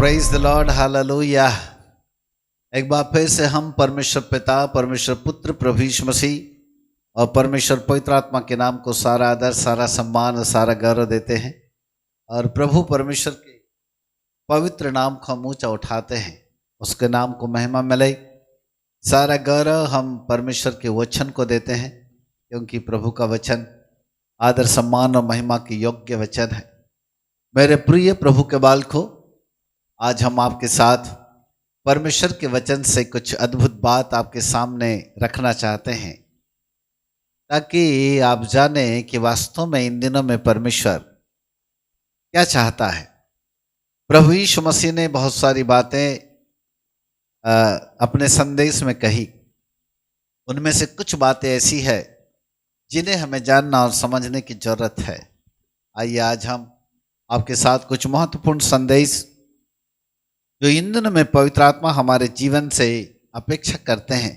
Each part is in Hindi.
Praise the Lord, hallelujah. एक बार फिर से हम परमेश्वर पिता, परमेश्वर पुत्र, प्रभु यीशु मसीह और परमेश्वर पवित्र आत्मा के नाम को सारा आदर, सारा सम्मान और सारा गौरव देते हैं। और प्रभु परमेश्वर के पवित्र नाम को हम ऊंचा उठाते हैं, उसके नाम को महिमा मिले। सारा गौरव हम परमेश्वर के वचन को देते हैं, क्योंकि प्रभु का वचन आदर, सम्मान और महिमा के योग्य वचन है। मेरे प्रिय प्रभु के बालकों, आज हम आपके साथ परमेश्वर के वचन से कुछ अद्भुत बात आपके सामने रखना चाहते हैं, ताकि आप जाने कि वास्तव में इन दिनों में परमेश्वर क्या चाहता है। प्रभु यीशु मसीह ने बहुत सारी बातें अपने संदेश में कही। उनमें से कुछ बातें ऐसी है जिन्हें हमें जानना और समझने की जरूरत है। आइए आज हम आपके साथ कुछ महत्वपूर्ण संदेश जो इन दिनों में पवित्र आत्मा हमारे जीवन से अपेक्षा करते हैं,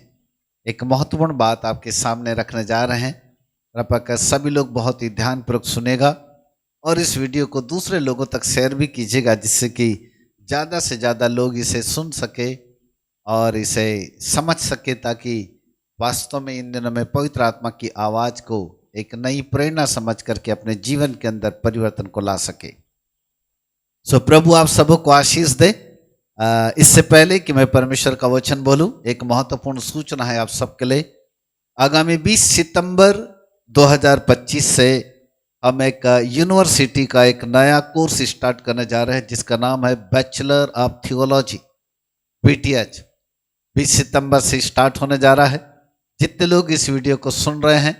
एक महत्वपूर्ण बात आपके सामने रखने जा रहे हैं। कृपया कर सभी लोग बहुत ही ध्यानपूर्वक सुनेगा और इस वीडियो को दूसरे लोगों तक शेयर भी कीजिएगा, जिससे कि ज़्यादा से ज़्यादा लोग इसे सुन सके और इसे समझ सके, ताकि वास्तव में इन दिनों में पवित्र आत्मा की आवाज़ को एक नई प्रेरणा समझ करके अपने जीवन के अंदर परिवर्तन को ला सके। सो प्रभु आप सबों को आशीष दे। इससे पहले कि मैं परमेश्वर का वचन बोलूं, एक महत्वपूर्ण सूचना है आप सबके लिए। आगामी 20 सितंबर 2025 से हम एक यूनिवर्सिटी का एक नया कोर्स स्टार्ट करने जा रहे हैं, जिसका नाम है बैचलर ऑफ थियोलॉजी, BTH। 20 सितंबर से स्टार्ट होने जा रहा है। जितने लोग इस वीडियो को सुन रहे हैं,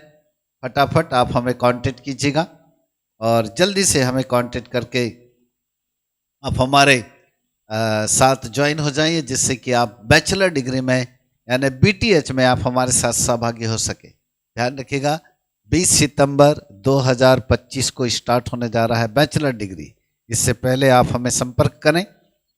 फटाफट आप हमें कांटेक्ट कीजिएगा और जल्दी से हमें कांटेक्ट करके आप हमारे साथ ज्वाइन हो जाइए, जिससे कि आप बैचलर डिग्री में यानी BTH में आप हमारे साथ सहभागी हो सके। ध्यान रखिएगा, 20 सितंबर 2025 को स्टार्ट होने जा रहा है बैचलर डिग्री। इससे पहले आप हमें संपर्क करें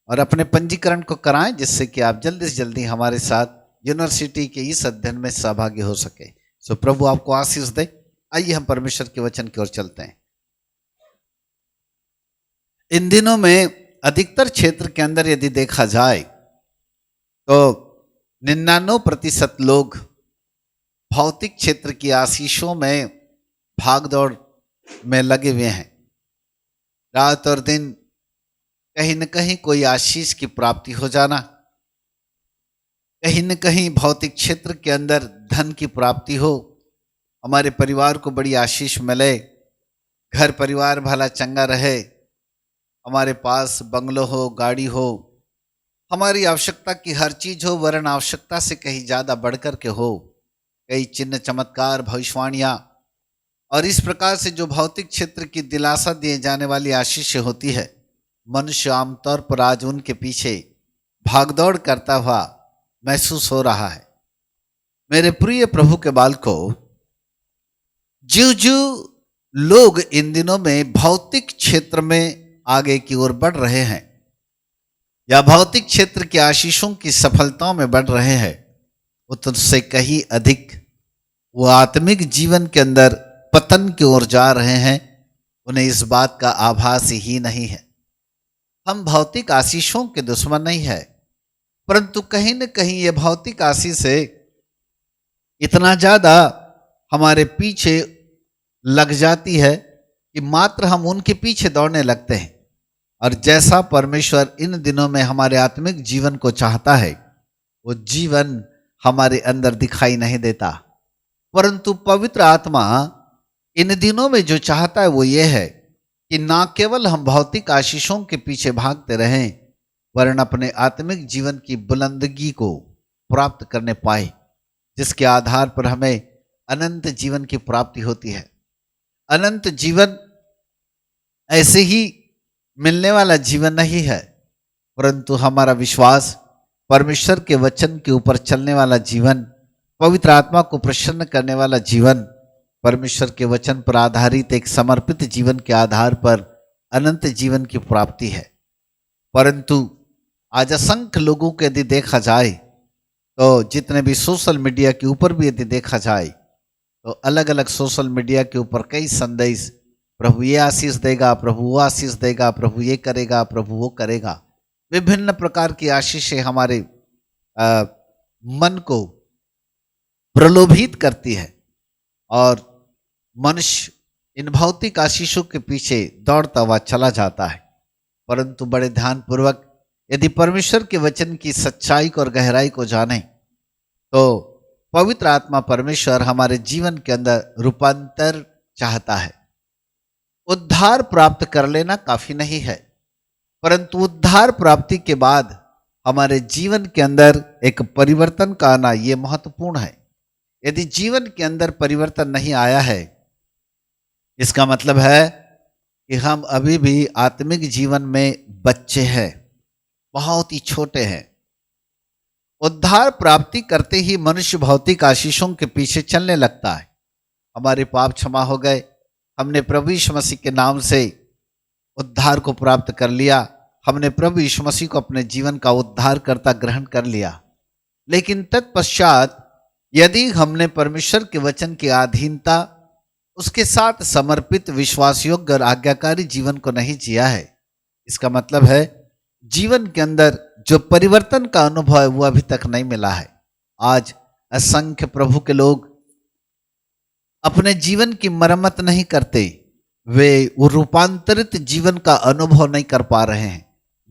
और अपने पंजीकरण को कराएं, जिससे कि आप जल्दी से जल्दी हमारे साथ यूनिवर्सिटी के इस अध्ययन में सहभागी हो सके। सो प्रभु आपको आशीष दे। आइए हम परमेश्वर के वचन की ओर चलते हैं। इन दिनों में अधिकतर क्षेत्र के अंदर यदि देखा जाए तो 99% लोग भौतिक क्षेत्र की आशीषों में भागदौड़ में लगे हुए हैं। रात और दिन कहीं न कहीं कोई आशीष की प्राप्ति हो जाना, कहीं न कहीं भौतिक क्षेत्र के अंदर धन की प्राप्ति हो, हमारे परिवार को बड़ी आशीष मिले, घर परिवार भला चंगा रहे, हमारे पास बंगलो हो, गाड़ी हो, हमारी आवश्यकता की हर चीज हो, वरन आवश्यकता से कहीं ज़्यादा बढ़कर के हो। कई चिन्ह, चमत्कार, भविष्यवाणियाँ और इस प्रकार से जो भौतिक क्षेत्र की दिलासा दिए जाने वाली आशीष होती है, मनुष्य आमतौर पर आज उनके पीछे भागदौड़ करता हुआ महसूस हो रहा है। मेरे प्रिय प्रभु के बालकों, जो लोग इन दिनों में भौतिक क्षेत्र में आगे की ओर बढ़ रहे हैं या भौतिक क्षेत्र की आशीषों की सफलताओं में बढ़ रहे हैं, उससे कहीं अधिक वो आत्मिक जीवन के अंदर पतन की ओर जा रहे हैं। उन्हें इस बात का आभास ही नहीं है। हम भौतिक आशीषों के दुश्मन नहीं है, परंतु कहीं न कहीं ये भौतिक आशीष से इतना ज्यादा हमारे पीछे लग जाती है कि मात्र हम उनके पीछे दौड़ने लगते हैं। और जैसा परमेश्वर इन दिनों में हमारे आत्मिक जीवन को चाहता है, वो जीवन हमारे अंदर दिखाई नहीं देता। परंतु पवित्र आत्मा इन दिनों में जो चाहता है वो ये है कि ना केवल हम भौतिक आशीषों के पीछे भागते रहें, वरन अपने आत्मिक जीवन की बुलंदगी को प्राप्त करने पाए, जिसके आधार पर हमें अनंत जीवन की प्राप्ति होती है। अनंत जीवन ऐसे ही मिलने वाला जीवन नहीं है, परंतु हमारा विश्वास परमेश्वर के वचन के ऊपर चलने वाला जीवन, पवित्र आत्मा को प्रसन्न करने वाला जीवन, परमेश्वर के वचन पर आधारित एक समर्पित जीवन के आधार पर अनंत जीवन की प्राप्ति है। परंतु आज असंख्य लोगों को यदि देखा जाए, तो जितने भी सोशल मीडिया के ऊपर भी यदि देखा जाए, तो अलग अलग सोशल मीडिया के ऊपर कई संदेश, प्रभु ये आशीष देगा, प्रभु वो आशीष देगा, प्रभु ये करेगा, प्रभु वो करेगा। विभिन्न प्रकार की आशीषें हमारे मन को प्रलोभित करती है और मनुष्य इन भौतिक आशीषों के पीछे दौड़ता हुआ चला जाता है। परंतु बड़े ध्यानपूर्वक यदि परमेश्वर के वचन की सच्चाई को और गहराई को जाने तो पवित्र आत्मा परमेश्वर हमारे जीवन के अंदर रूपांतर चाहता है। उद्धार प्राप्त कर लेना काफी नहीं है, परंतु उद्धार प्राप्ति के बाद हमारे जीवन के अंदर एक परिवर्तन का आना यह महत्वपूर्ण है। यदि जीवन के अंदर परिवर्तन नहीं आया है, इसका मतलब है कि हम अभी भी आत्मिक जीवन में बच्चे हैं, बहुत ही छोटे हैं। उद्धार प्राप्ति करते ही मनुष्य भौतिक आशीषों के पीछे चलने लगता है। हमारे पाप क्षमा हो गए, हमने प्रभु यीशु मसीह के नाम से उद्धार को प्राप्त कर लिया, हमने प्रभु यीशु मसीह को अपने जीवन का उद्धारकर्ता ग्रहण कर लिया। लेकिन तत्पश्चात यदि हमने परमेश्वर के वचन की अधीनता, उसके साथ समर्पित विश्वास योग्य और आज्ञाकारी जीवन को नहीं जिया है, इसका मतलब है जीवन के अंदर जो परिवर्तन का अनुभव है वो अभी तक नहीं मिला है। आज असंख्य प्रभु के लोग अपने जीवन की मरम्मत नहीं करते, वे वो रूपांतरित जीवन का अनुभव नहीं कर पा रहे हैं।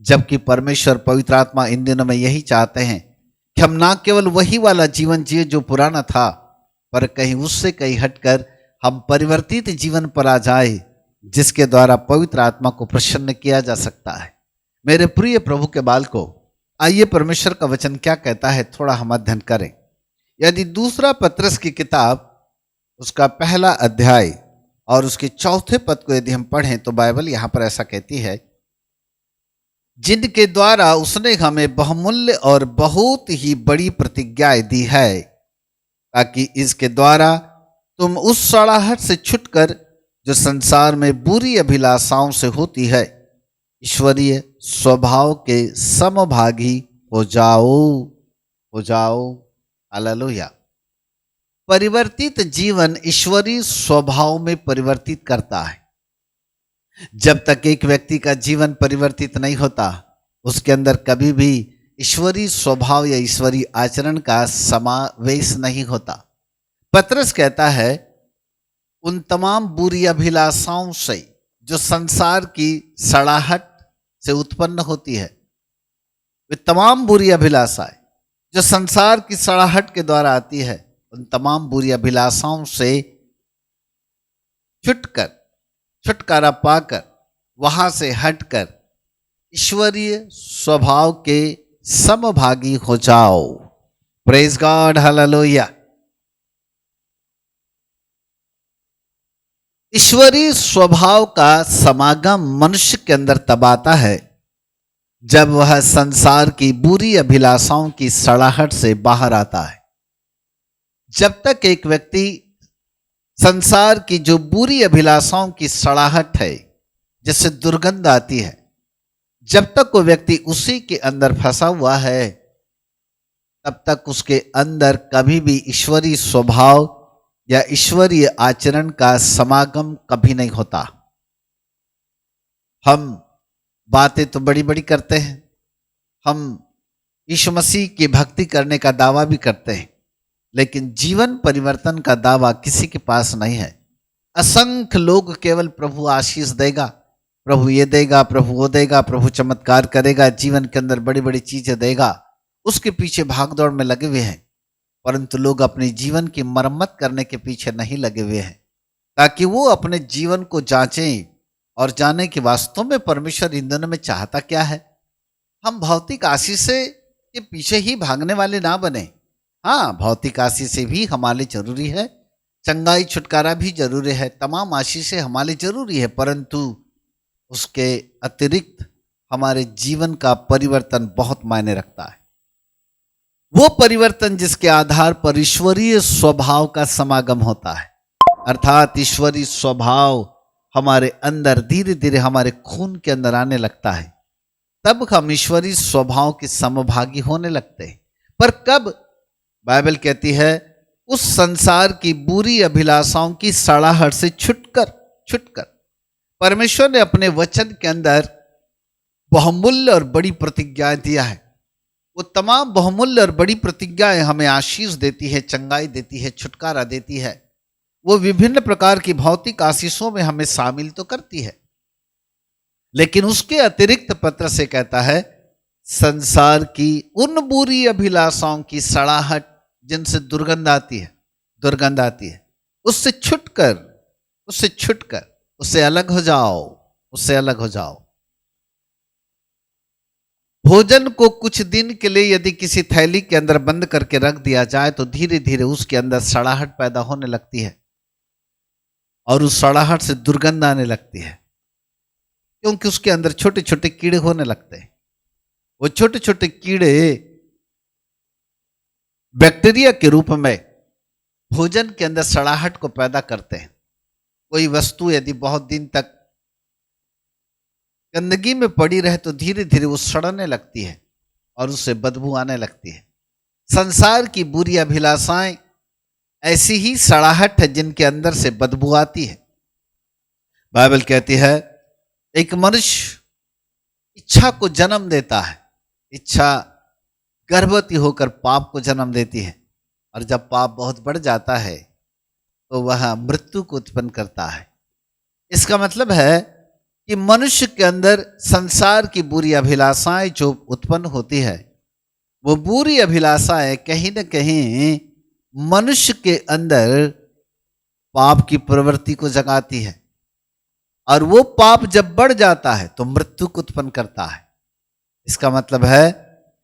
जबकि परमेश्वर पवित्र आत्मा इन दिनों में यही चाहते हैं कि हम ना केवल वही वाला जीवन जिए जो पुराना था, पर कहीं उससे कहीं हटकर हम परिवर्तित जीवन पर आ जाए, जिसके द्वारा पवित्र आत्मा को प्रसन्न किया जा सकता है। मेरे प्रिय प्रभु के बालकों, आइए परमेश्वर का वचन क्या कहता है थोड़ा हम अध्ययन करें। यदि दूसरा पत्रस की किताब उसका पहला अध्याय और उसके चौथे पद को यदि हम पढ़ें तो बाइबल यहां पर ऐसा कहती है, जिनके द्वारा उसने हमें बहुमूल्य और बहुत ही बड़ी प्रतिज्ञाएं दी है, ताकि इसके द्वारा तुम उस सड़ाहट से छुटकर जो संसार में बुरी अभिलाषाओं से होती है, ईश्वरीय स्वभाव के समभागी हो जाओ। हालेलुया। परिवर्तित जीवन ईश्वरीय स्वभाव में परिवर्तित करता है। जब तक एक व्यक्ति का जीवन परिवर्तित नहीं होता, उसके अंदर कभी भी ईश्वरीय स्वभाव या ईश्वरीय आचरण का समावेश नहीं होता। पत्रस कहता है, उन तमाम बुरी अभिलाषाओं से जो संसार की सड़ाहट से उत्पन्न होती है, वे तमाम बुरी अभिलाषाएं जो संसार की सड़ाहट के द्वारा आती है, उन तमाम बुरी अभिलाषाओं से छुटकारा पाकर, वहां से हटकर ईश्वरीय स्वभाव के समभागी हो जाओ। Praise God, hallelujah. ईश्वरीय स्वभाव का समागम मनुष्य के अंदर तब आता है जब वह संसार की बुरी अभिलाषाओं की सड़ाहट से बाहर आता है। जब तक एक व्यक्ति संसार की जो बुरी अभिलाषाओं की सड़ाहट है, जिससे दुर्गंध आती है, जब तक वो व्यक्ति उसी के अंदर फंसा हुआ है, तब तक उसके अंदर कभी भी ईश्वरीय स्वभाव या ईश्वरीय आचरण का समागम कभी नहीं होता। हम बातें तो बड़ी बड़ी करते हैं, हम यीशु मसीह की भक्ति करने का दावा भी करते हैं, लेकिन जीवन परिवर्तन का दावा किसी के पास नहीं है। असंख्य लोग केवल प्रभु आशीष देगा, प्रभु ये देगा, प्रभु वो देगा, प्रभु चमत्कार करेगा, जीवन के अंदर बड़ी बड़ी चीजें देगा, उसके पीछे भागदौड़ में लगे हुए हैं। परंतु लोग अपने जीवन की मरम्मत करने के पीछे नहीं लगे हुए हैं, ताकि वो अपने जीवन को जांचें और जाने कि वास्तव में परमेश्वर इन दिनों में चाहता क्या है। हम भौतिक आशीष के पीछे ही भागने वाले ना बने। हाँ, भौतिक आशीष भी हमारे लिए जरूरी है, चंगाई छुटकारा भी जरूरी है, तमाम आशीषें हमारे लिए जरूरी है, परंतु उसके अतिरिक्त हमारे जीवन का परिवर्तन बहुत मायने रखता है। वो परिवर्तन जिसके आधार पर ईश्वरीय स्वभाव का समागम होता है, अर्थात ईश्वरीय स्वभाव हमारे अंदर धीरे धीरे हमारे खून के अंदर आने लगता है, तब हम ईश्वरीय स्वभाव के समभागी होने लगते हैं। पर कब? बाइबल कहती है, उस संसार की बुरी अभिलाषाओं की सड़ाहट से छुटकर परमेश्वर ने अपने वचन के अंदर बहुमूल्य और बड़ी प्रतिज्ञाएं दिया है। वो तमाम बहुमूल्य और बड़ी प्रतिज्ञाएं हमें आशीष देती है, चंगाई देती है, छुटकारा देती है। वो विभिन्न प्रकार की भौतिक आशीषों में हमें शामिल तो करती है, लेकिन उसके अतिरिक्त पत्र से कहता है संसार की उन बुरी अभिलाषाओं की सड़ाहट जिनसे दुर्गंध आती है, उससे छुटकर उससे अलग हो जाओ। भोजन को कुछ दिन के लिए यदि किसी थैली के अंदर बंद करके रख दिया जाए तो धीरे धीरे उसके अंदर सड़ाहट पैदा होने लगती है और उस सड़ाहट से दुर्गंध आने लगती है, क्योंकि उसके अंदर छोटे छोटे कीड़े होने लगते हैं। वो छोटे छोटे कीड़े बैक्टीरिया के रूप में भोजन के अंदर सड़ाहट को पैदा करते हैं। कोई वस्तु यदि बहुत दिन तक गंदगी में पड़ी रहे तो धीरे धीरे वो सड़ने लगती है और उससे बदबू आने लगती है। संसार की बुरी अभिलाषाएं ऐसी ही सड़ाहट है जिनके अंदर से बदबू आती है। बाइबल कहती है एक मनुष्य इच्छा को जन्म देता है, इच्छा गर्भवती होकर पाप को जन्म देती है, और जब पाप बहुत बढ़ जाता है तो वह मृत्यु को उत्पन्न करता है। इसका मतलब है कि मनुष्य के अंदर संसार की बुरी अभिलाषाएं जो उत्पन्न होती है, वो बुरी अभिलाषाएं कहीं न कहीं मनुष्य के अंदर पाप की प्रवृत्ति को जगाती है, और वो पाप जब बढ़ जाता है तो मृत्यु को उत्पन्न करता है। इसका मतलब है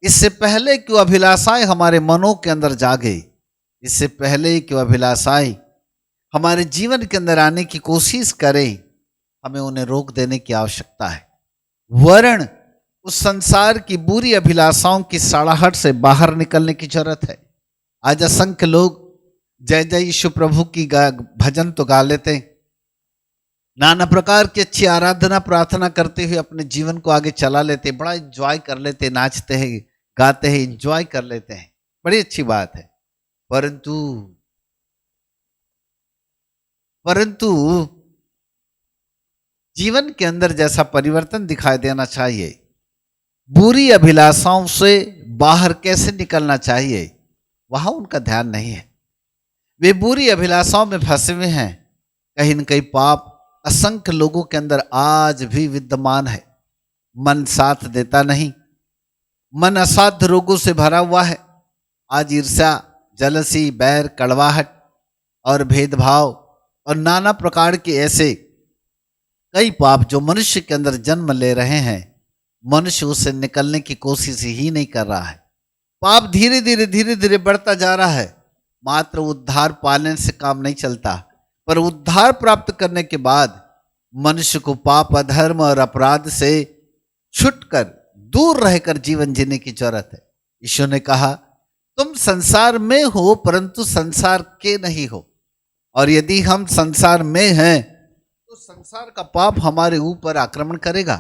इससे पहले कि वो अभिलाषाएं हमारे मनों के अंदर जागे, इससे पहले कि वो अभिलाषाएं हमारे जीवन के अंदर आने की कोशिश करें, हमें उन्हें रोक देने की आवश्यकता है। वरन उस संसार की बुरी अभिलाषाओं की सड़ाहट से बाहर निकलने की जरूरत है। आज असंख्य लोग जय जय यीशु प्रभु की भजन तो गा लेते हैं, नाना प्रकार की अच्छी आराधना प्रार्थना करते हुए अपने जीवन को आगे चला लेते, बड़ा एंजॉय कर लेते, नाचते हैं, गाते हैं, एंजॉय कर लेते हैं, बड़ी अच्छी बात है। परंतु जीवन के अंदर जैसा परिवर्तन दिखाई देना चाहिए, बुरी अभिलाषाओं से बाहर कैसे निकलना चाहिए, वहां उनका ध्यान नहीं है। वे बुरी अभिलाषाओं में फंसे हुए हैं। कहीं न कहीं पाप असंख्य लोगों के अंदर आज भी विद्यमान है। मन साथ देता नहीं, मन असाध्य रोगों से भरा हुआ है। आज ईर्ष्या, जलसी, बैर, कड़वाहट और भेदभाव और नाना प्रकार के ऐसे कई पाप जो मनुष्य के अंदर जन्म ले रहे हैं, मनुष्य उससे निकलने की कोशिश ही नहीं कर रहा है। पाप धीरे धीरे बढ़ता जा रहा है। मात्र उद्धार पाने से काम नहीं चलता, पर उद्धार प्राप्त करने के बाद मनुष्य को पाप, अधर्म और अपराध से छुटकर दूर रहकर जीवन जीने की जरूरत है। यीशु ने कहा तुम संसार में हो परंतु संसार के नहीं हो, और यदि हम संसार में हैं तो संसार का पाप हमारे ऊपर आक्रमण करेगा,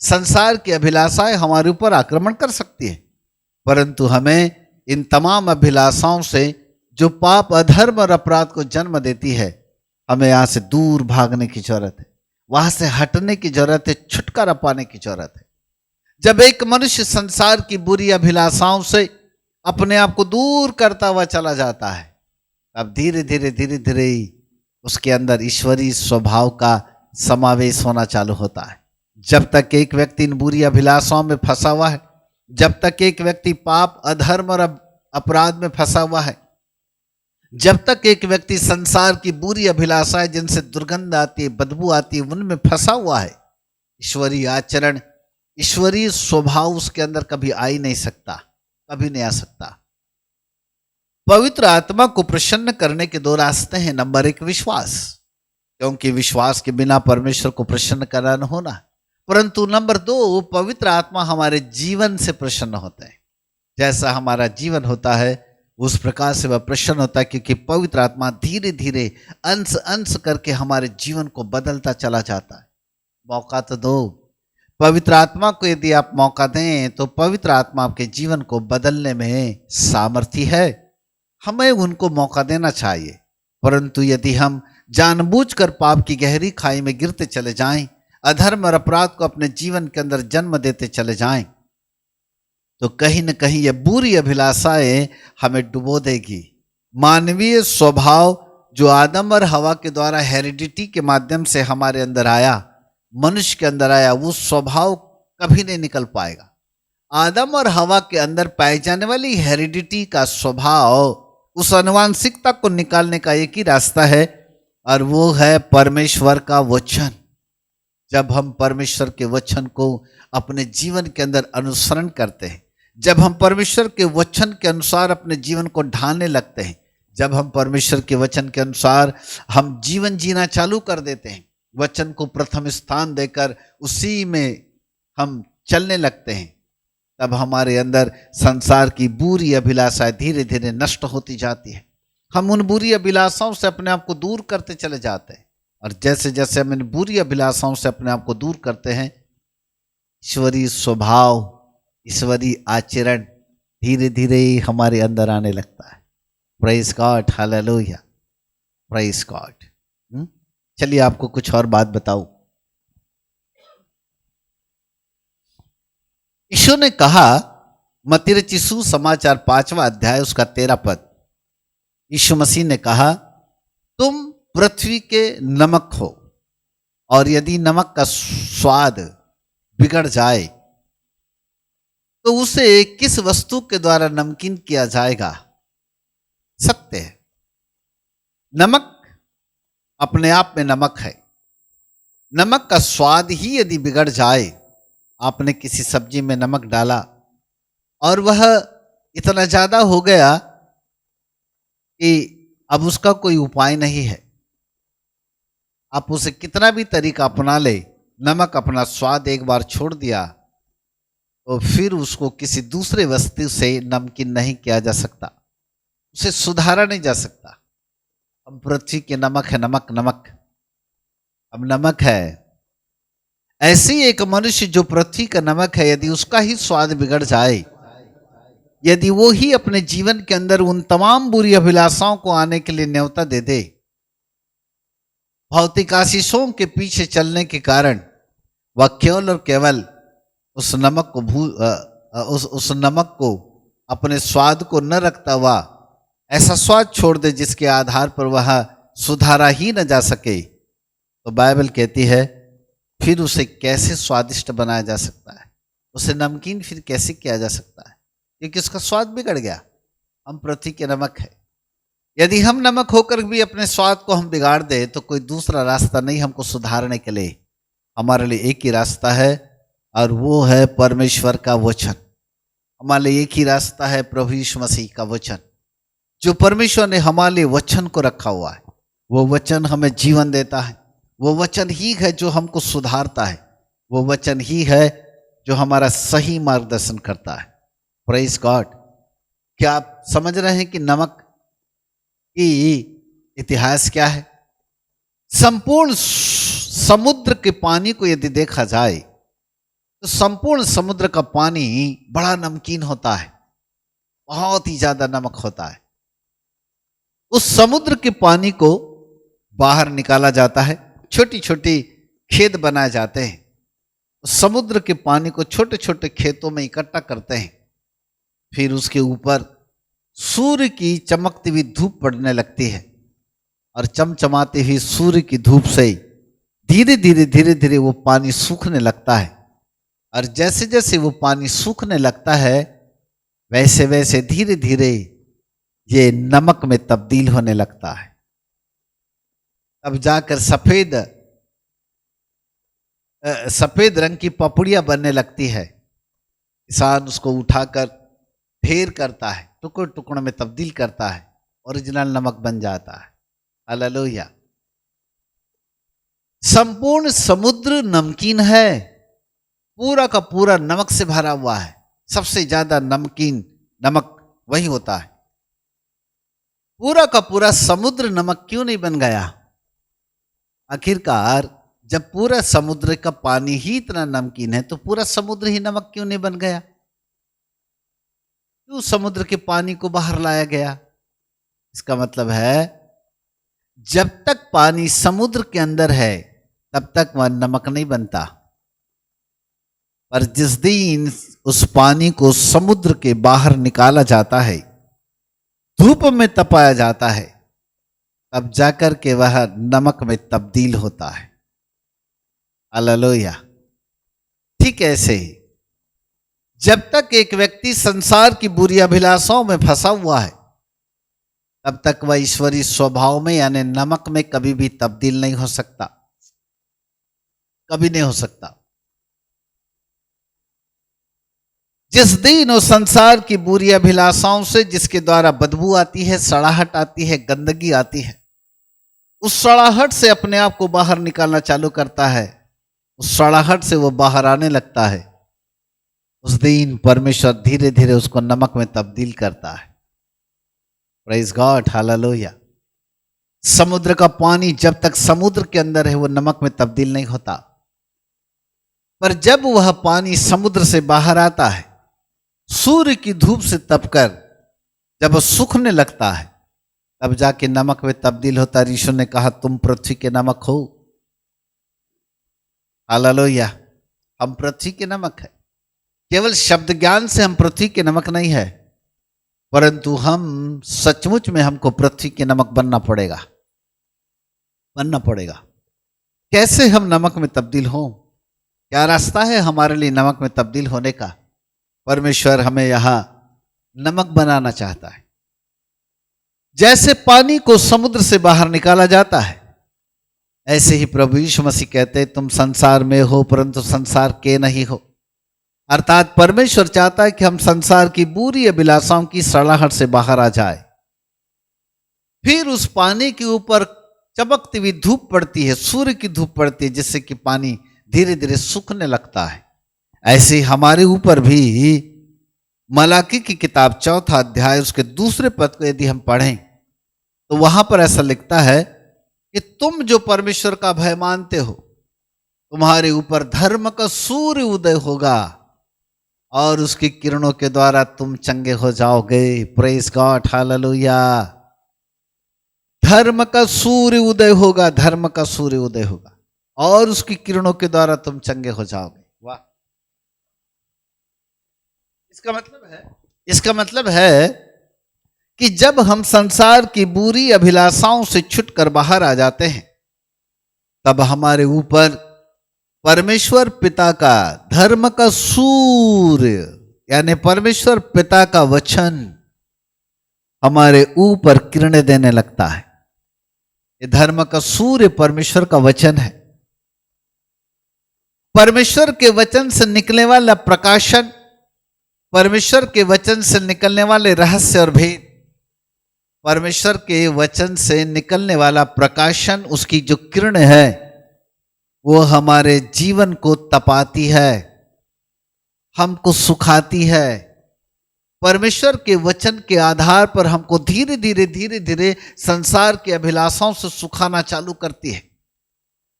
संसार की अभिलाषाएं हमारे ऊपर आक्रमण कर सकती है। परंतु हमें इन तमाम अभिलाषाओं से जो पाप, अधर्म और अपराध को जन्म देती है, हमें यहां से दूर भागने की जरूरत है, वहां से हटने की जरूरत है, छुटकारा पाने की जरूरत है। जब एक मनुष्य संसार की बुरी अभिलाषाओं से अपने आप को दूर करता हुआ चला जाता है, अब धीरे धीरे उसके अंदर ईश्वरीय स्वभाव का समावेश होना चालू होता है। जब तक एक व्यक्ति इन बुरी अभिलाषाओं में फंसा हुआ है, जब तक एक व्यक्ति पाप, अधर्म और अपराध में फंसा हुआ है, जब तक एक व्यक्ति संसार की बुरी अभिलाषाएं जिनसे दुर्गंध आती है, बदबू आती है, उनमें फंसा हुआ है, ईश्वरीय आचरण, ईश्वरीय स्वभाव उसके अंदर कभी आ ही नहीं सकता, कभी नहीं आ सकता। पवित्र आत्मा को प्रसन्न करने के दो रास्ते हैं। नंबर एक विश्वास, क्योंकि विश्वास के बिना परमेश्वर को प्रसन्न करना न होना। परंतु नंबर दो, पवित्र आत्मा हमारे जीवन से प्रसन्न होता है। जैसा हमारा जीवन होता है उस प्रकार से वह प्रसन्न होता है, क्योंकि पवित्र आत्मा धीरे धीरे अंश अंश करके हमारे जीवन को बदलता चला जाता है। मौका तो दो, पवित्र आत्मा को यदि आप मौका दें तो पवित्र आत्मा आपके जीवन को बदलने में सामर्थ्य है, हमें उनको मौका देना चाहिए। परंतु यदि हम जानबूझकर पाप की गहरी खाई में गिरते चले जाएं, अधर्म और अपराध को अपने जीवन के अंदर जन्म देते चले जाएं, तो कहीं न कहीं ये बुरी अभिलाषाएं हमें डुबो देगी। मानवीय स्वभाव जो आदम और हवा के द्वारा हेरिडिटी के माध्यम से हमारे अंदर आया, मनुष्य के अंदर आया, वो स्वभाव कभी नहीं निकल पाएगा। आदम और हवा के अंदर पाई जाने वाली हेरिडिटी का स्वभाव, उस आनुवांशिकता को निकालने का एक ही रास्ता है, और वो है परमेश्वर का वचन। जब हम परमेश्वर के वचन को अपने जीवन के अंदर अनुसरण करते हैं, जब हम परमेश्वर के वचन के अनुसार अपने जीवन को ढालने लगते हैं, जब हम परमेश्वर के वचन के अनुसार हम जीवन जीना चालू कर देते हैं, वचन को प्रथम स्थान देकर उसी में हम चलने लगते हैं, तब हमारे अंदर संसार की बुरी अभिलाषाएं धीरे धीरे नष्ट होती जाती है। हम उन बुरी अभिलाषाओं से अपने आप को दूर करते चले जाते हैं, और जैसे जैसे हम इन बुरी अभिलाषाओं से अपने आप को दूर करते हैं, ईश्वरीय स्वभाव, ईश्वरीय आचरण धीरे धीरे हमारे अंदर आने लगता है। Praise God, hallelujah, praise God. चलिए आपको कुछ और बात बताऊं। यीशु ने कहा, मत्ती रचित सुसमाचार 5वां अध्याय उसका 13 पद, यीशु मसीह ने कहा, तुम पृथ्वी के नमक हो, और यदि नमक का स्वाद बिगड़ जाए तो उसे किस वस्तु के द्वारा नमकीन किया जाएगा? सत्य है, नमक अपने आप में नमक है। नमक का स्वाद ही यदि बिगड़ जाए, आपने किसी सब्जी में नमक डाला और वह इतना ज्यादा हो गया कि अब उसका कोई उपाय नहीं है, आप उसे कितना भी तरीका अपना ले, नमक अपना स्वाद एक बार छोड़ दिया तो फिर उसको किसी दूसरे वस्तु से नमकीन नहीं किया जा सकता, उसे सुधारा नहीं जा सकता। हम पृथ्वी के नमक है, नमक नमक अब नमक है। ऐसे ही एक मनुष्य जो पृथ्वी का नमक है, यदि उसका ही स्वाद बिगड़ जाए, यदि वो ही अपने जीवन के अंदर उन तमाम बुरी अभिलाषाओं को आने के लिए न्योता दे दे, भौतिक आशीषों के पीछे चलने के कारण वह केवल और केवल उस नमक को उस नमक को अपने स्वाद को न रखता हुआ ऐसा स्वाद छोड़ दे जिसके आधार पर वह सुधारा ही न जा सके, तो बाइबल कहती है फिर उसे कैसे स्वादिष्ट बनाया जा सकता है, उसे नमकीन फिर कैसे किया जा सकता है, क्योंकि उसका स्वाद बिगड़ गया। हम पृथ्वी के नमक है, यदि हम नमक होकर भी अपने स्वाद को हम बिगाड़ दे तो कोई दूसरा रास्ता नहीं हमको सुधारने के लिए, हमारे लिए एक ही रास्ता है और वो है परमेश्वर का वचन। हमारे लिए एक ही रास्ता है प्रभु यीशु मसीह का वचन। जो परमेश्वर ने हमारे लिए वचन को रखा हुआ है, वो वचन हमें जीवन देता है, वो वचन ही है जो हमको सुधारता है, वो वचन ही है जो हमारा सही मार्गदर्शन करता है। Praise God. क्या आप समझ रहे हैं कि नमक की इतिहास क्या है? संपूर्ण समुद्र के पानी को यदि देखा जाए तो संपूर्ण समुद्र का पानी बड़ा नमकीन होता है, बहुत ही ज्यादा नमक होता है। उस समुद्र के पानी को बाहर निकाला जाता है, छोटी छोटी खेत बनाए जाते हैं, उस समुद्र के पानी को छोटे छोटे खेतों में इकट्ठा करते हैं, फिर उसके ऊपर सूर्य की चमकती हुई धूप पड़ने लगती है और चमचमाती हुई सूर्य की धूप से धीरे धीरे धीरे धीरे वो पानी सूखने लगता है, और जैसे जैसे वो पानी सूखने लगता है वैसे वैसे धीरे धीरे ये नमक में तब्दील होने लगता है। तब जाकर सफेद रंग की पपड़ियां बनने लगती है। किसान उसको उठाकर ढेर करता है, टुकड़े टुकड़ों में तब्दील करता है, ओरिजिनल नमक बन जाता है। हालेलुया। संपूर्ण समुद्र नमकीन है, पूरा का पूरा नमक से भरा हुआ है। सबसे ज्यादा नमकीन नमक वही होता है। पूरा का पूरा समुद्र नमक क्यों नहीं बन गया? आखिरकार जब पूरा समुद्र का पानी ही इतना नमकीन है तो पूरा समुद्र ही नमक क्यों नहीं बन गया? क्यों समुद्र के पानी को बाहर लाया गया? इसका मतलब है जब तक पानी समुद्र के अंदर है तब तक वह नमक नहीं बनता। पर जिस दिन उस पानी को समुद्र के बाहर निकाला जाता है, धूप में तपाया जाता है, तब जाकर के वह नमक में तब्दील होता है। हालेलुया। ठीक ऐसे ही जब तक एक व्यक्ति संसार की बुरी अभिलाषाओं में फंसा हुआ है, तब तक वह ईश्वरीय स्वभाव में यानी नमक में कभी भी तब्दील नहीं हो सकता, कभी नहीं हो सकता। जिस दिन वो संसार की बुरी अभिलाषाओं से, जिसके द्वारा बदबू आती है, सड़ाहट आती है, गंदगी आती है, उस सड़ाहट से अपने आप को बाहर निकालना चालू करता है, उस सड़ाहट से वो बाहर आने लगता है, उस दिन परमेश्वर धीरे धीरे उसको नमक में तब्दील करता है। Praise God, hallelujah. समुद्र का पानी जब तक समुद्र के अंदर है वो नमक में तब्दील नहीं होता, पर जब वह पानी समुद्र से बाहर आता है, सूर्य की धूप से तपकर जब वो सूखने लगता है, तब जाके नमक में तब्दील होता है। यीशु ने कहा तुम पृथ्वी के नमक हो। हालेलुया। हम पृथ्वी के नमक है। केवल शब्द ज्ञान से हम पृथ्वी के नमक नहीं है, परंतु हम सचमुच में हमको पृथ्वी के नमक बनना पड़ेगा, बनना पड़ेगा। कैसे हम नमक में तब्दील हों? क्या रास्ता है हमारे लिए नमक में तब्दील होने का? परमेश्वर हमें यहां नमक बनाना चाहता है। जैसे पानी को समुद्र से बाहर निकाला जाता है, ऐसे ही प्रभु यीशु मसीह कहते हैं तुम संसार में हो परंतु संसार के नहीं हो। अर्थात परमेश्वर चाहता है कि हम संसार की बुरी अभिलाषाओं की सड़ाहट से बाहर आ जाए। फिर उस पानी के ऊपर चमकती हुई धूप पड़ती है, सूर्य की धूप पड़ती है, जिससे कि पानी धीरे धीरे सूखने लगता है। ऐसे ही हमारे ऊपर भी मलाकी की किताब 4 अध्याय उसके 2 पद को यदि हम पढ़ें तो वहां पर ऐसा लिखता है कि तुम जो परमेश्वर का भय मानते हो, तुम्हारे ऊपर धर्म का सूर्य उदय होगा और उसकी किरणों के द्वारा तुम चंगे हो जाओगे। Praise God, hallelujah. धर्म का सूर्य उदय होगा, धर्म का सूर्य उदय होगा और उसकी किरणों के द्वारा तुम चंगे हो जाओगे। वाह। इसका मतलब है कि जब हम संसार की बुरी अभिलाषाओं से छुटकर बाहर आ जाते हैं, तब हमारे ऊपर परमेश्वर पिता का धर्म का सूर्य यानी परमेश्वर पिता का वचन हमारे ऊपर किरणें देने लगता है। ये धर्म का सूर्य परमेश्वर का वचन है। परमेश्वर के वचन से निकलने वाला प्रकाशन, परमेश्वर के वचन से निकलने वाले रहस्य और भेद, परमेश्वर के वचन से निकलने वाला प्रकाशन, उसकी जो किरण है वो हमारे जीवन को तपाती है, हमको सुखाती है। परमेश्वर के वचन के आधार पर हमको धीरे धीरे संसार की अभिलाषाओं से सुखाना चालू करती है।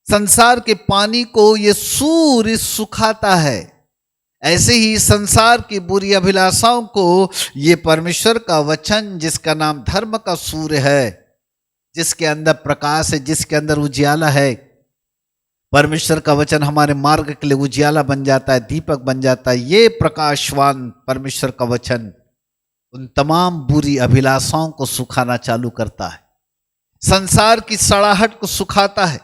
संसार के पानी को ये सूर्य सुखाता है, ऐसे ही संसार की बुरी अभिलाषाओं को ये परमेश्वर का वचन, जिसका नाम धर्म का सूर्य है, जिसके अंदर प्रकाश है, जिसके अंदर उजियाला है, परमेश्वर का वचन हमारे मार्ग के लिए उजियाला बन जाता है, दीपक बन जाता है। ये प्रकाशवान परमेश्वर का वचन उन तमाम बुरी अभिलाषाओं को सुखाना चालू करता है, संसार की सड़ाहट को सुखाता है।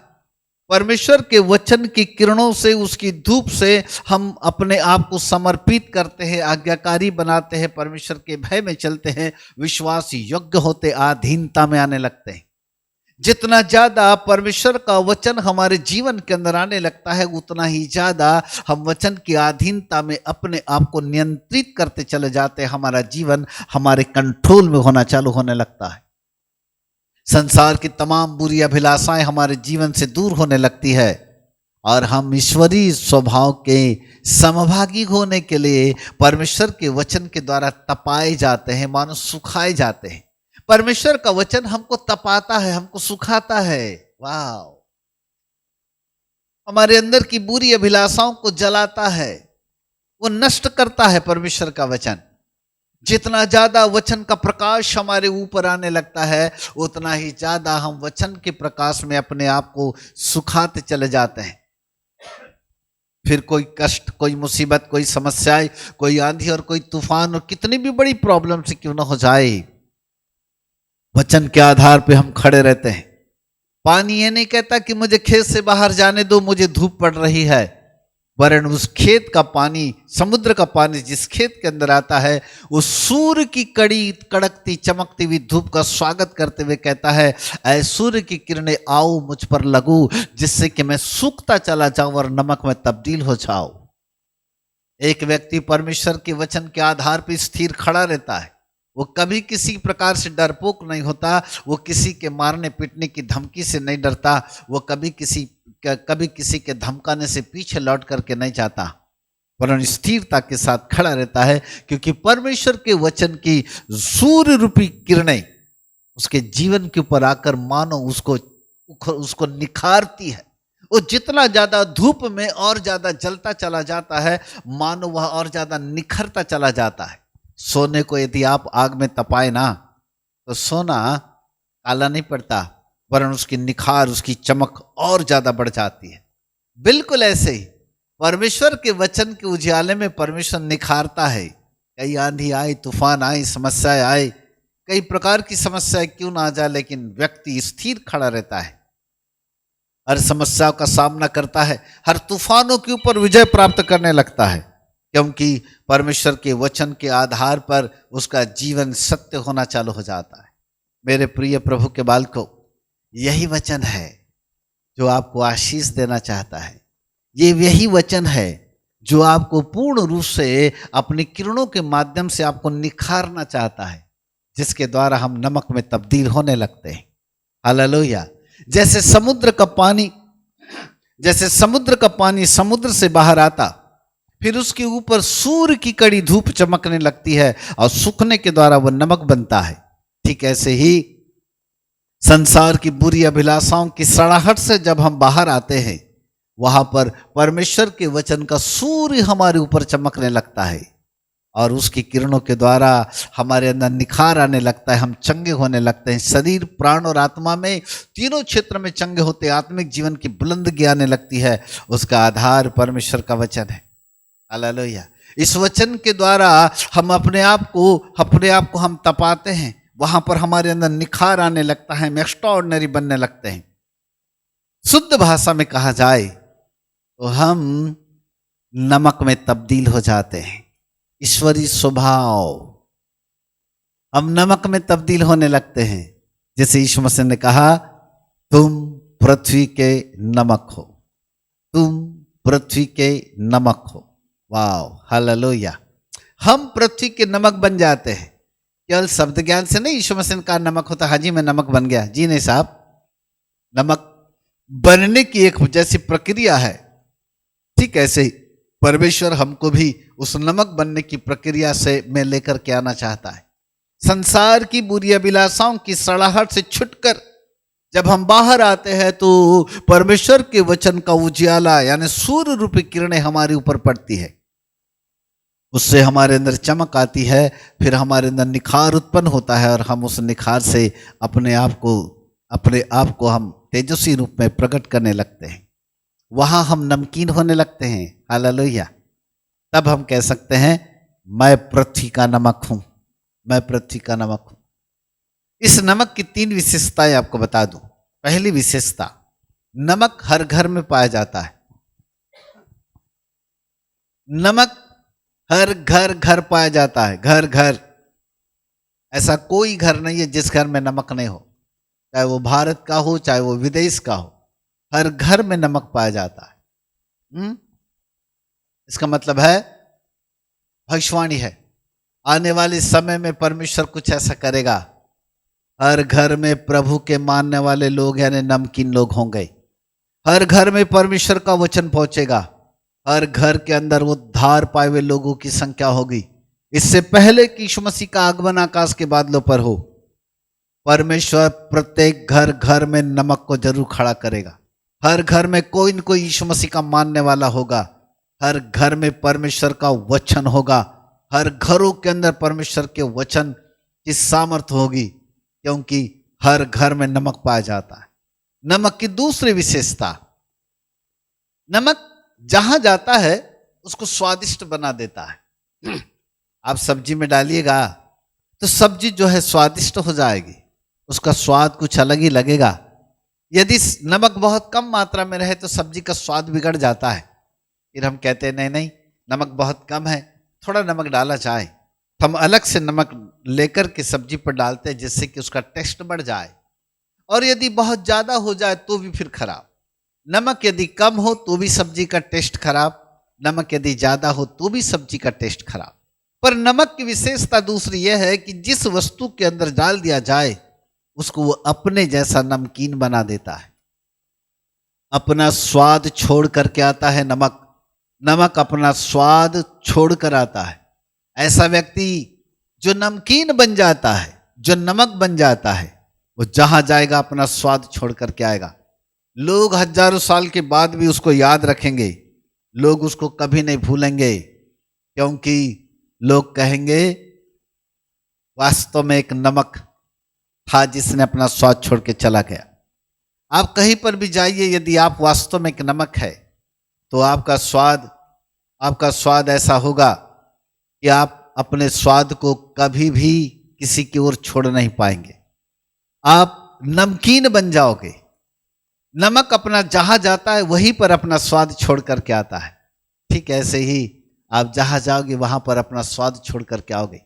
परमेश्वर के वचन की किरणों से, उसकी धूप से हम अपने आप को समर्पित करते हैं, आज्ञाकारी बनाते हैं, परमेश्वर के भय में चलते हैं, विश्वास योग्य होते, अधीनता में आने लगते हैं। जितना ज्यादा परमेश्वर का वचन हमारे जीवन के अंदर आने लगता है, उतना ही ज्यादा हम वचन की अधीनता में अपने आप को नियंत्रित करते चले जाते हैं। हमारा जीवन हमारे कंट्रोल में होना चालू होने लगता है। संसार की तमाम बुरी अभिलाषाएं हमारे जीवन से दूर होने लगती है और हम ईश्वरीय स्वभाव के समभागी होने के लिए परमेश्वर के वचन के द्वारा तपाए जाते हैं, मानो सुखाए जाते हैं। परमेश्वर का वचन हमको तपाता है, हमको सुखाता है। वाह। हमारे अंदर की बुरी अभिलाषाओं को जलाता है, वो नष्ट करता है परमेश्वर का वचन। जितना ज्यादा वचन का प्रकाश हमारे ऊपर आने लगता है, उतना ही ज्यादा हम वचन के प्रकाश में अपने आप को सुखाते चले जाते हैं। फिर कोई कष्ट, कोई मुसीबत, कोई समस्याएं, कोई आंधी और कोई तूफान और कितनी भी बड़ी प्रॉब्लम से क्यों ना हो जाए, वचन के आधार पे हम खड़े रहते हैं। पानी ये नहीं कहता कि मुझे खेत से बाहर जाने दो, मुझे धूप पड़ रही है, वरन उस खेत का पानी, समुद्र का पानी जिस खेत के अंदर आता है, उस सूर्य की कड़ी कड़कती चमकती हुई धूप का स्वागत करते हुए कहता है, ऐ सूर्य की किरणें आओ मुझ पर लगो, जिससे कि मैं सूखता चला जाऊं और नमक में तब्दील हो जाऊं। एक व्यक्ति परमेश्वर के वचन के आधार पर स्थिर खड़ा रहता है। वो कभी किसी प्रकार से डरपोक नहीं होता, वो किसी के मारने पीटने की धमकी से नहीं डरता, वो कभी किसी के धमकाने से पीछे लौट करके नहीं जाता, वरन स्थिरता के साथ खड़ा रहता है, क्योंकि परमेश्वर के वचन की सूर्य रूपी किरणें उसके जीवन के ऊपर आकर मानो उसको निखारती है। वो जितना ज्यादा धूप में और ज्यादा जलता चला जाता है, मानो वह और ज्यादा निखरता चला जाता है। सोने को यदि आप आग में तपाए ना, तो सोना काला नहीं पड़ता, वरन उसकी निखार, उसकी चमक और ज्यादा बढ़ जाती है। बिल्कुल ऐसे ही परमेश्वर के वचन के उजाले में परमेश्वर निखारता है। कई आंधी आए, तूफान आए, समस्याएं आए, कई प्रकार की समस्याएं क्यों ना आ जाए, लेकिन व्यक्ति स्थिर खड़ा रहता है, हर समस्याओं का सामना करता है, हर तूफानों के ऊपर विजय प्राप्त करने लगता है, क्योंकि परमेश्वर के वचन के आधार पर उसका जीवन सत्य होना चालू हो जाता है। मेरे प्रिय प्रभु के बालकों, यही वचन है जो आपको आशीष देना चाहता है। ये यही वचन है जो आपको पूर्ण रूप से अपनी किरणों के माध्यम से आपको निखारना चाहता है, जिसके द्वारा हम नमक में तब्दील होने लगते हैं। हालेलुया। जैसे समुद्र का पानी समुद्र से बाहर आता, फिर उसके ऊपर सूर्य की कड़ी धूप चमकने लगती है और सूखने के द्वारा वह नमक बनता है, ठीक ऐसे ही संसार की बुरी अभिलाषाओं की सड़ाहट से जब हम बाहर आते हैं, वहां पर परमेश्वर के वचन का सूर्य हमारे ऊपर चमकने लगता है और उसकी किरणों के द्वारा हमारे अंदर निखार आने लगता है, हम चंगे होने लगते हैं। शरीर, प्राण और आत्मा में तीनों क्षेत्र में चंगे होते, आत्मिक जीवन की बुलंदगी आने लगती है। उसका आधार परमेश्वर का वचन है। हालेलुया। इस वचन के द्वारा हम अपने आप को हम तपाते हैं, वहां पर हमारे अंदर निखार आने लगता है, हम एक्स्ट्राऑर्डिनरी बनने लगते हैं। शुद्ध भाषा में कहा जाए तो हम नमक में तब्दील हो जाते हैं। ईश्वरीय स्वभाव, हम नमक में तब्दील होने लगते हैं। जैसे यीशु मसीह ने कहा, तुम पृथ्वी के नमक हो, तुम पृथ्वी के नमक हो। वाह, हालेलुया। हम पृथ्वी के नमक बन जाते हैं, केवल शब्द ज्ञान से नहीं। यीशु मसीह का नमक होता, हाँ जी मैं नमक बन गया, जी नहीं साहब। नमक बनने की एक जैसी प्रक्रिया है, ठीक ऐसे ही परमेश्वर हमको भी उस नमक बनने की प्रक्रिया से में लेकर के आना चाहता है। संसार की बुरी अभिलाषाओं की सड़ाहट से छुटकर जब हम बाहर आते हैं, तो परमेश्वर के वचन का उजियाला यानी सूर्य रूपी किरणें हमारे ऊपर पड़ती है, उससे हमारे अंदर चमक आती है, फिर हमारे अंदर निखार उत्पन्न होता है और हम उस निखार से अपने आप को हम तेजस्वी रूप में प्रकट करने लगते हैं। वहां हम नमकीन होने लगते हैं। हालेलुया। तब हम कह सकते हैं, मैं पृथ्वी का नमक हूं, मैं पृथ्वी का नमक हूं। इस नमक की 3 विशेषताएं आपको बता दूं। पहली विशेषता, नमक हर घर में पाया जाता है। नमक हर घर पाया जाता है, घर। ऐसा कोई घर नहीं है जिस घर में नमक नहीं हो, चाहे वो भारत का हो, चाहे वो विदेश का हो, हर घर में नमक पाया जाता है। इसका मतलब है, भविष्यवाणी है, आने वाले समय में परमेश्वर कुछ ऐसा करेगा, हर घर में प्रभु के मानने वाले लोग यानी नमकीन लोग होंगे। हर घर में परमेश्वर का वचन पहुंचेगा, हर घर के अंदर उद्धार पाए हुए लोगों की संख्या होगी। इससे पहले कि यीशु मसीह का आगमन आकाश के बादलों पर हो, परमेश्वर प्रत्येक घर में नमक को जरूर खड़ा करेगा। हर घर में कोई न कोई यीशु मसीह का मानने वाला होगा, हर घर में परमेश्वर का वचन होगा, हर घरों के अंदर परमेश्वर के वचन की सामर्थ होगी, क्योंकि हर घर में नमक पाया जाता है। नमक की दूसरी विशेषता, नमक जहां जाता है उसको स्वादिष्ट बना देता है। आप सब्जी में डालिएगा तो सब्जी जो है स्वादिष्ट हो जाएगी, उसका स्वाद कुछ अलग ही लगेगा। यदि नमक बहुत कम मात्रा में रहे तो सब्जी का स्वाद बिगड़ जाता है। फिर हम कहते हैं नहीं नहीं, नमक बहुत कम है, थोड़ा नमक डाला जाए। हम अलग से नमक लेकर के सब्जी पर डालते हैं जिससे कि उसका टेस्ट बढ़ जाए। और यदि बहुत ज्यादा हो जाए तो भी फिर खराब। नमक यदि कम हो तो भी सब्जी का टेस्ट खराब, नमक यदि ज्यादा हो तो भी सब्जी का टेस्ट खराब। पर नमक की विशेषता दूसरी यह है कि जिस वस्तु के अंदर डाल दिया जाए उसको वो अपने जैसा नमकीन बना देता है। अपना स्वाद छोड़ करके आता है नमक। नमक अपना स्वाद छोड़ कर आता है। ऐसा व्यक्ति जो नमकीन बन जाता है, जो नमक बन जाता है, वो जहां जाएगा अपना स्वाद छोड़ करके आएगा। लोग हजारों साल के बाद भी उसको याद रखेंगे, लोग उसको कभी नहीं भूलेंगे, क्योंकि लोग कहेंगे वास्तव में एक नमक था जिसने अपना स्वाद छोड़ के चला गया। आप कहीं पर भी जाइए, यदि आप वास्तव में एक नमक है तो आपका स्वाद ऐसा होगा कि आप अपने स्वाद को कभी भी किसी की ओर छोड़ नहीं पाएंगे। आप नमकीन बन जाओगे। नमक अपना जहां जाता है वहीं पर अपना स्वाद छोड़ करके आता है। ठीक ऐसे ही आप जहां जाओगे वहां पर अपना स्वाद छोड़ करके आओगे।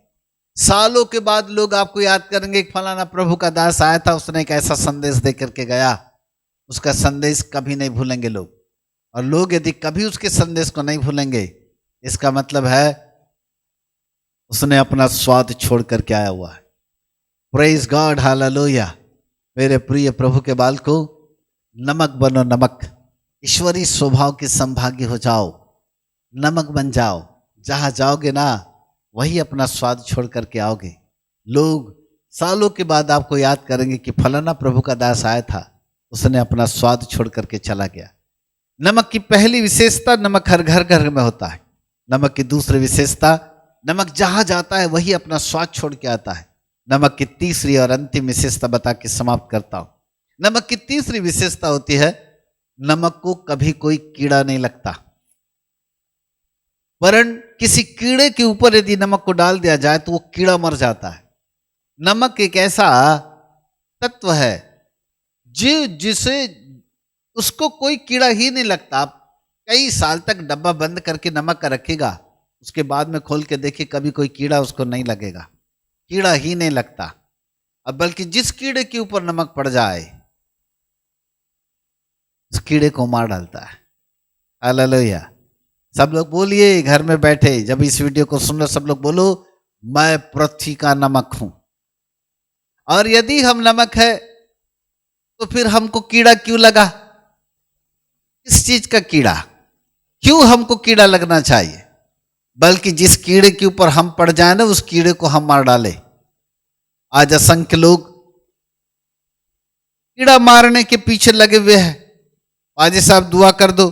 सालों के बाद लोग आपको याद करेंगे कि फलाना प्रभु का दास आया था, उसने एक ऐसा संदेश दे करके गया। उसका संदेश कभी नहीं भूलेंगे लोग। और लोग यदि कभी उसके संदेश को नहीं भूलेंगे, इसका मतलब है उसने अपना स्वाद छोड़ करके आया हुआ है। Praise God, hallelujah. मेरे प्रिय प्रभु के बाल को नमक बनो, नमक। ईश्वरीय स्वभाव के संभागी हो जाओ, नमक बन जाओ। जहां जाओगे ना वही अपना स्वाद छोड़ करके आओगे। लोग सालों के बाद आपको याद करेंगे कि फलाना प्रभु का दास आया था, उसने अपना स्वाद छोड़ करके चला गया। नमक की पहली विशेषता, नमक हर घर घर में होता है। नमक की दूसरी विशेषता, नमक जहां जाता है वही अपना स्वाद छोड़ के आता है। नमक की तीसरी और अंतिम विशेषता बता के समाप्त करता हूं। नमक की तीसरी विशेषता होती है, नमक को कभी कोई कीड़ा नहीं लगता। वरन किसी कीड़े के ऊपर यदि नमक को डाल दिया जाए तो वो कीड़ा मर जाता है। नमक एक ऐसा तत्व है जिसे उसको कोई कीड़ा ही नहीं लगता। आप कई साल तक डब्बा बंद करके नमक का रखेगा, उसके बाद में खोल के देखिए कभी कोई कीड़ा उसको नहीं लगेगा, कीड़ा ही नहीं लगता। अब बल्कि जिस कीड़े के ऊपर नमक पड़ जाए उस कीड़े को मार डालता है। हालेलुया। सब लोग बोलिए घर में बैठे, जब इस वीडियो को सुन रहे सब लोग बोलो, मैं पृथ्वी का नमक हूं। और यदि हम नमक है तो फिर हमको कीड़ा क्यों लगा? इस चीज का कीड़ा क्यों हमको कीड़ा लगना चाहिए? बल्कि जिस कीड़े के ऊपर हम पड़ जाए ना, उस कीड़े को हम मार डाले। आज असंख्य लोग कीड़ा मारने के पीछे लगे हुए हैं। पाजी साहब दुआ कर दो,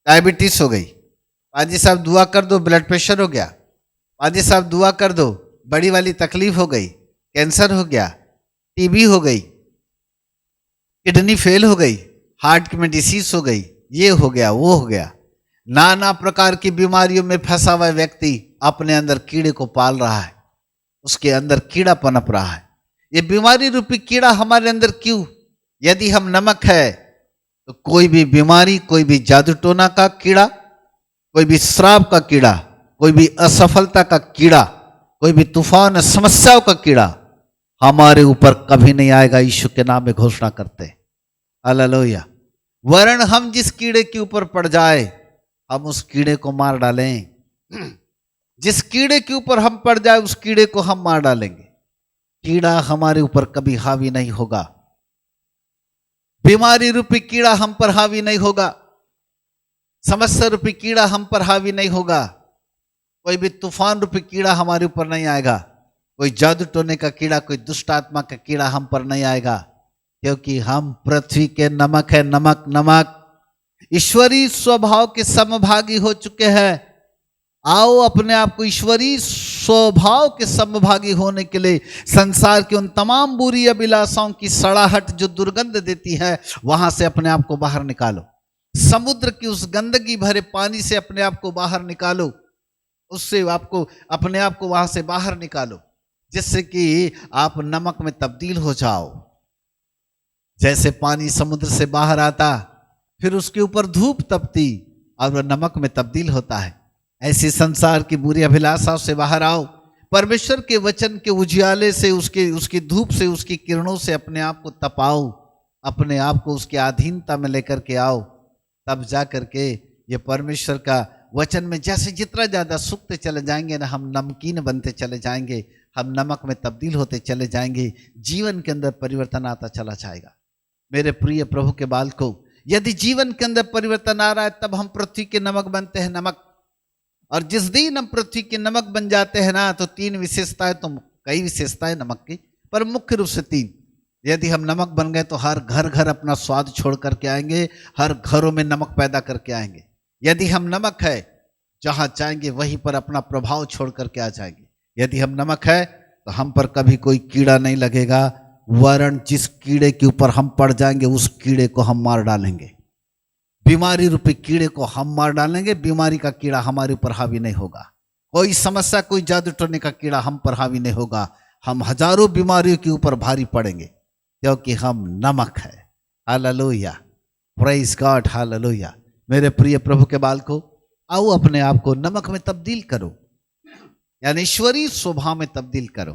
डायबिटीज हो गई। पाजी साहब दुआ कर दो, ब्लड प्रेशर हो गया। पाजी साहब दुआ कर दो, बड़ी वाली तकलीफ हो गई, कैंसर हो गया, टीबी हो गई, किडनी फेल हो गई, हार्ट में डिसीज हो गई, ये हो गया, वो हो गया। नाना प्रकार की बीमारियों में फंसा हुआ व्यक्ति अपने अंदर कीड़े को पाल रहा है, उसके अंदर कीड़ा पनप रहा है। ये बीमारी रूपी कीड़ा हमारे अंदर क्यों? यदि हम नमक है तो कोई भी बीमारी, कोई भी जादू टोना का कीड़ा, कोई भी श्राप का कीड़ा, कोई भी असफलता का कीड़ा, कोई भी तूफान समस्याओं का कीड़ा हमारे ऊपर कभी नहीं आएगा। यीशु के नाम में घोषणा करते। हालेलुया। वरन हम जिस कीड़े के ऊपर पड़ जाए हम उस कीड़े को मार डालें। जिस कीड़े के ऊपर हम पड़ जाए उस कीड़े को हम मार डालेंगे। कीड़ा हमारे ऊपर कभी हावी नहीं होगा। बीमारी रूपी कीड़ा हम पर हावी नहीं होगा। समस्या रूपी कीड़ा हम पर हावी नहीं होगा। कोई भी तूफान रूपी कीड़ा हमारे ऊपर नहीं आएगा। कोई जादू टोने का कीड़ा, कोई दुष्ट आत्मा का कीड़ा हम पर नहीं आएगा, क्योंकि हम पृथ्वी के नमक है। नमक, नमक ईश्वरीय स्वभाव के समभागी हो चुके हैं। आओ अपने आप को ईश्वरीय स्वभाव के समभागी होने के लिए संसार की उन तमाम बुरी अभिलाषाओं की सड़ाहट जो दुर्गंध देती है वहां से अपने आप को बाहर निकालो। समुद्र की उस गंदगी भरे पानी से अपने आप को बाहर निकालो, उससे आपको अपने आप को वहां से बाहर निकालो, जिससे कि आप नमक में तब्दील हो जाओ। जैसे पानी समुद्र से बाहर आता फिर उसके ऊपर धूप तपती और वह नमक में तब्दील होता है, ऐसी संसार की बुरी अभिलाषाओं से बाहर आओ। परमेश्वर के वचन के उजियाले से, उसकी धूप से, उसकी किरणों से अपने आप को तपाओ, अपने आप को उसकी अधीनता में लेकर के आओ। तब जा करके ये परमेश्वर का वचन में जैसे जितना ज़्यादा सूखते चले जाएंगे ना, हम नमकीन बनते चले जाएंगे, हम नमक में तब्दील होते चले जाएंगे, जीवन के अंदर परिवर्तन आता चला जाएगा। मेरे प्रिय प्रभु के बालकों, यदि जीवन के अंदर परिवर्तन आ रहा है तब हम पृथ्वी के नमक बनते हैं, नमक। और जिस दिन हम पृथ्वी के नमक बन जाते हैं ना, तो तीन विशेषताएं, तो कई विशेषताएं नमक की, पर मुख्य रूप से तीन। यदि हम नमक बन गए तो हर घर घर अपना स्वाद छोड़ करके आएंगे, हर घरों में नमक पैदा करके आएंगे। यदि हम नमक है, जहां चाहेंगे वहीं पर अपना प्रभाव छोड़ करके आ जाएंगे। यदि हम नमक है तो हम पर कभी कोई कीड़ा नहीं लगेगा, वरन जिस कीड़े के ऊपर हम पड़ जाएंगे उस कीड़े को हम मार डालेंगे। बीमारी रूपी कीड़े को हम मार डालेंगे, बीमारी का कीड़ा हमारे ऊपर हावी नहीं होगा। कोई समस्या, कोई जादू टोने का कीड़ा हम पर हावी नहीं होगा। हम हजारों बीमारियों के ऊपर भारी पड़ेंगे क्योंकि हम नमक है। Hallelujah, praise God, hallelujah. मेरे प्रिय प्रभु के बालकों, आओ अपने आप को नमक में तब्दील करो, यानी ईश्वरीय स्वभाव में तब्दील करो।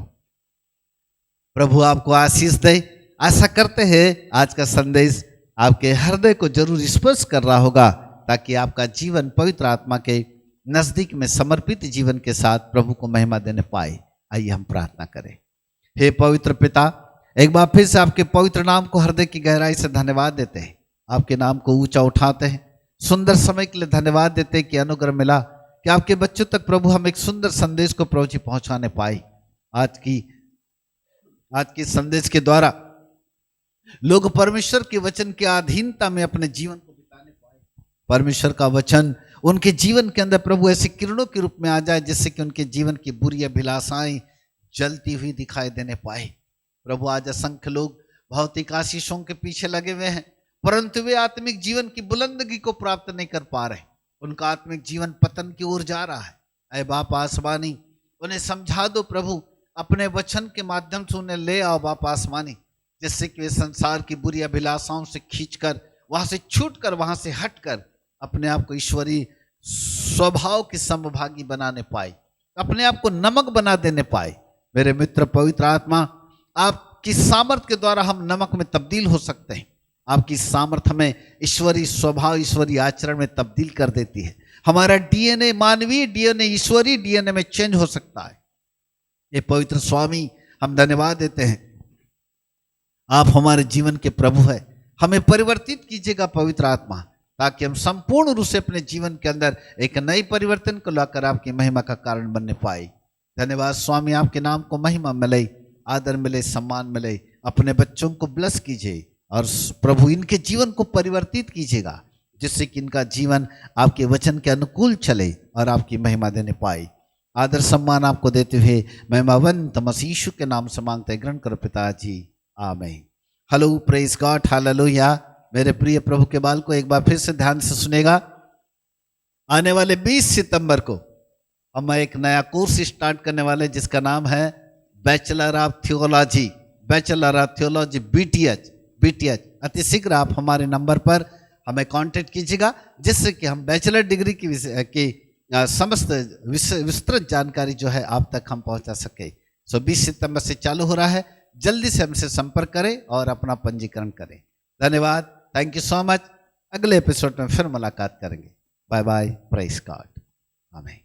प्रभु आपको आशीष दे। आशा करते हैं आज का संदेश आपके हृदय को जरूर स्पर्श कर रहा होगा, ताकि आपका जीवन पवित्र आत्मा के नजदीक में समर्पित जीवन के साथ प्रभु को महिमा देने पाए। आइए हम प्रार्थना करें। हे पवित्र पिता, एक बार फिर से आपके पवित्र नाम को हृदय की गहराई से धन्यवाद देते हैं, आपके नाम को ऊंचा उठाते हैं। सुंदर समय के लिए धन्यवाद देते हैं कि अनुग्रह मिला कि आपके बच्चों तक प्रभु हम एक सुंदर संदेश को प्रभु जी पहुंचाने पाए। आज की संदेश के द्वारा लोग परमेश्वर के वचन की अधीनता में अपने जीवन को बिताने पाए। परमेश्वर का वचन उनके जीवन के अंदर प्रभु ऐसी किरणों के रूप में आ जाए, जिससे कि उनके जीवन की बुरी अभिलाषाएं जलती हुई दिखाई देने पाए। प्रभु आज असंख्य लोग भौतिक आशीषों के पीछे लगे हुए हैं, परंतु वे आत्मिक जीवन की बुलंदगी को प्राप्त नहीं कर पा रहे। उनका आत्मिक जीवन पतन की ओर जा रहा है। ऐ बाप आसमानी, उन्हें समझा दो प्रभु, अपने वचन के माध्यम से उन्हें ले आओ बाप आसमानी, जिससे कि वे संसार की बुरी अभिलाषाओं से खींचकर, वहां से छूटकर, वहां से हटकर अपने आप को ईश्वरीय स्वभाव के समभागी बनाने पाए, अपने आप को नमक बना देने पाए। मेरे मित्र पवित्र आत्मा, आपकी सामर्थ के द्वारा हम नमक में तब्दील हो सकते हैं। आपकी सामर्थ हमें ईश्वरीय स्वभाव, ईश्वरीय आचरण में तब्दील कर देती है। हमारा डीएनए, मानवीय डीएनए ईश्वरीय डीएनए में चेंज हो सकता है। ये पवित्र स्वामी, हम धन्यवाद देते हैं, आप हमारे जीवन के प्रभु है। हमें परिवर्तित कीजिएगा पवित्र आत्मा, ताकि हम संपूर्ण रूप से अपने जीवन के अंदर एक नई परिवर्तन को लाकर आपकी महिमा का कारण बनने पाए। धन्यवाद स्वामी, आपके नाम को महिमा मिले, आदर मिले, सम्मान मिले। अपने बच्चों को ब्लेस कीजिए और प्रभु इनके जीवन को परिवर्तित कीजिएगा, जिससे कि इनका जीवन आपके वचन के अनुकूल चले और आपकी महिमा देने पाए। आदर सम्मान आपको देते हुए महिमावंत मसीह यीशु के नाम से मांगते, ग्रहण करो पिताजी, आमीन। Hello, praise God, hallelujah. मेरे प्रिय प्रभु के बाल को एक बार फिर से ध्यान से सुनेगा। आने वाले 20 सितंबर को हम एक नया कोर्स स्टार्ट करने वाले, जिसका नाम है बैचलर ऑफ थियोलॉजी, BTH। अति शीघ्र आप हमारे नंबर पर हमें कांटेक्ट कीजिएगा, जिससे कि हम बैचलर डिग्री की समस्त विस्तृत जानकारी जो है आप तक हम पहुंचा सके। 20 सितंबर से चालू हो रहा है। जल्दी से हमसे संपर्क करें और अपना पंजीकरण करें। धन्यवाद, थैंक यू सो मच। अगले एपिसोड में फिर मुलाकात करेंगे। बाय बाय, प्रेज गॉड, आमीन।